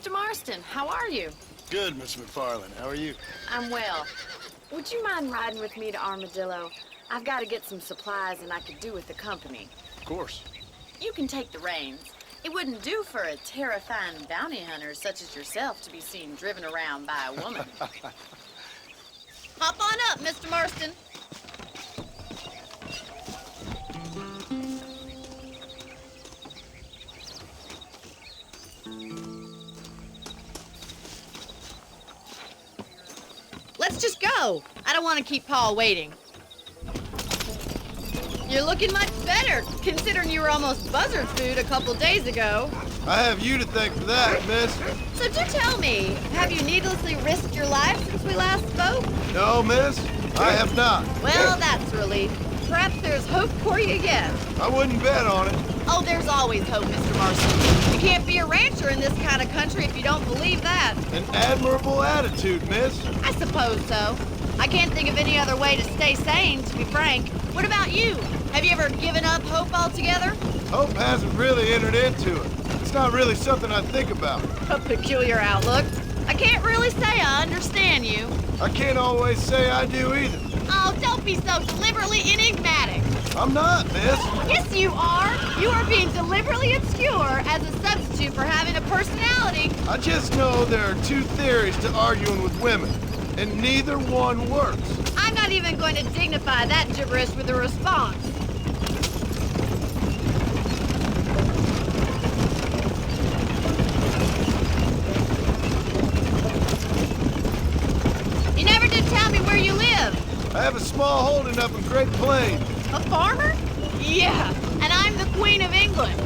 Mr. Marston. How are you? Good, Miss McFarland. How are you? I'm well. Would you mind riding with me to Armadillo? I've got to get some supplies and I could do with the company. Of course. You can take the reins. It wouldn't do for a terrifying bounty hunter such as yourself to be seen driven around by a woman. Hop on up, Mr. Marston. Let's just go. I don't want to keep Paul waiting. You're looking much better, considering you were almost buzzard food a couple days ago. I have you to thank for that, miss. So do tell me, have you needlessly risked your life since we last spoke? No, miss, I have not. Well, that's a relief. Perhaps there's hope for you yet. I wouldn't bet on it. Oh, there's always hope, Mr. Marston. You can't be a rancher in this kind of country if you don't believe that. An admirable attitude, miss. I suppose so. I can't think of any other way to stay sane, to be frank. What about you? Have you ever given up hope altogether? Hope hasn't really entered into it. It's not really something I think about. A peculiar outlook. I can't really say I understand you. I can't always say I do either. Oh, don't be so deliberately enigmatic. I'm not, miss. Yes, you are. You are being deliberately obscure as a substitute for having a personality. I just know there are two theories to arguing with women, and neither one works. I'm not even going to dignify that gibberish with a response. You never did tell me where you live. I have a small holding up in Great Plains. A farmer? Yeah, and I'm the Queen of England.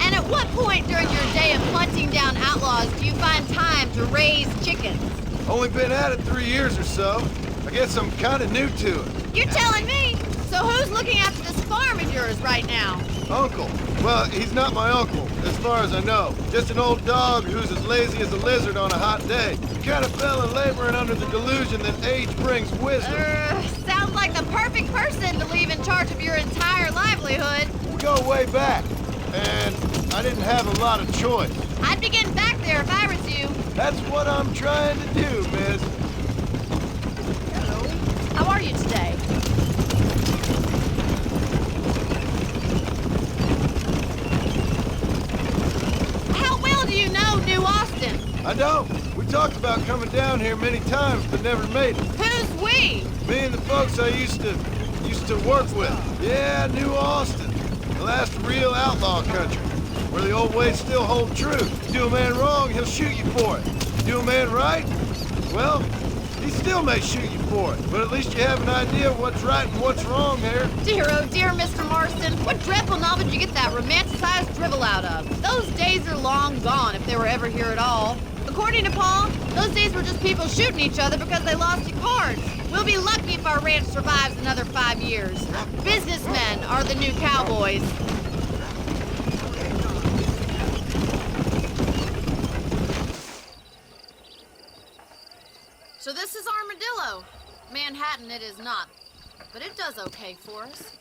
And at what point during your day of hunting down outlaws do you find time to raise chickens? Only been at it 3 years or so. I guess I'm kind of new to it. You're telling me? So who's looking after this farm of yours right now? Uncle. Well, he's not my uncle, as far as I know. Just an old dog who's as lazy as a lizard on a hot day. The kind of fella laboring under the delusion that age brings wisdom. Sounds like the perfect person to leave in charge of your entire livelihood. We go way back, and I didn't have a lot of choice. I'd be getting back there if I was you. That's what I'm trying to do, miss. Hello. How are you today? How well do you know New Austin? I don't. We talked about coming down here many times, but never made it. Who's we? Me and the folks I used to work with. Yeah, New Austin. The last real outlaw country, where the old ways still hold true. Do a man wrong, he'll shoot you for it. Do a man right, well, he still may shoot you for it. But at least you have an idea of what's right and what's wrong there. Dear, oh dear, Mr. Marston. What dreadful novel did you get that romanticized drivel out of? Those days are long gone, if they were ever here at all. According to Paul, those days were just people shooting each other because they lost at cards. We'll be lucky if our ranch survives another 5 years. Businessmen are the new cowboys. So this is Armadillo. Manhattan it is not, but it does okay for us.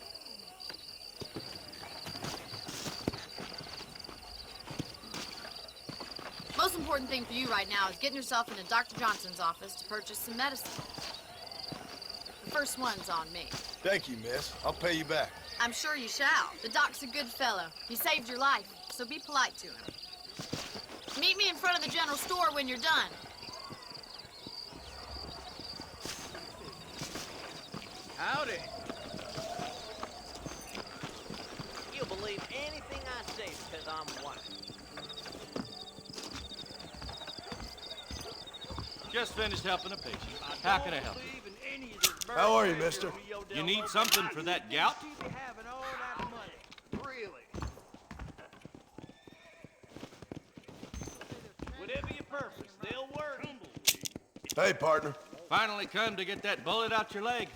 Most important thing for you right now is getting yourself into Dr. Johnson's office to purchase some medicine. The first one's on me. Thank you, miss. I'll pay you back. I'm sure you shall. The doc's a good fellow. He saved your life, so be polite to him. Meet me in front of the general store when you're done. Howdy. You'll believe anything I say because I'm white. Just finished helping a patient. How can I help you? How are you, mister? You need something for that gout? Whatever your purpose, they'll work. Hey, partner. Finally come to get that bullet out your leg.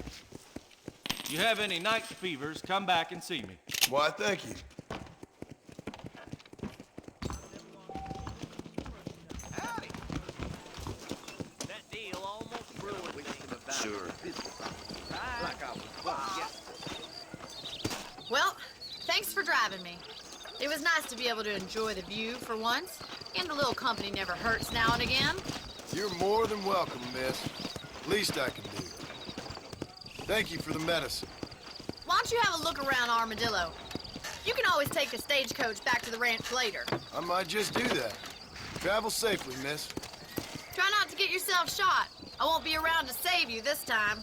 You have any night fevers, come back and see me. Why, thank you. Howdy. That deal almost ruined things. Sure. Like I was yesterday. Well, thanks for driving me. It was nice to be able to enjoy the view for once. And a little company never hurts now and again. You're more than welcome, miss. Least I can do. Thank you for the medicine. Why don't you have a look around Armadillo? You can always take the stagecoach back to the ranch later. I might just do that. Travel safely, miss. Try not to get yourself shot. I won't be around to save you this time.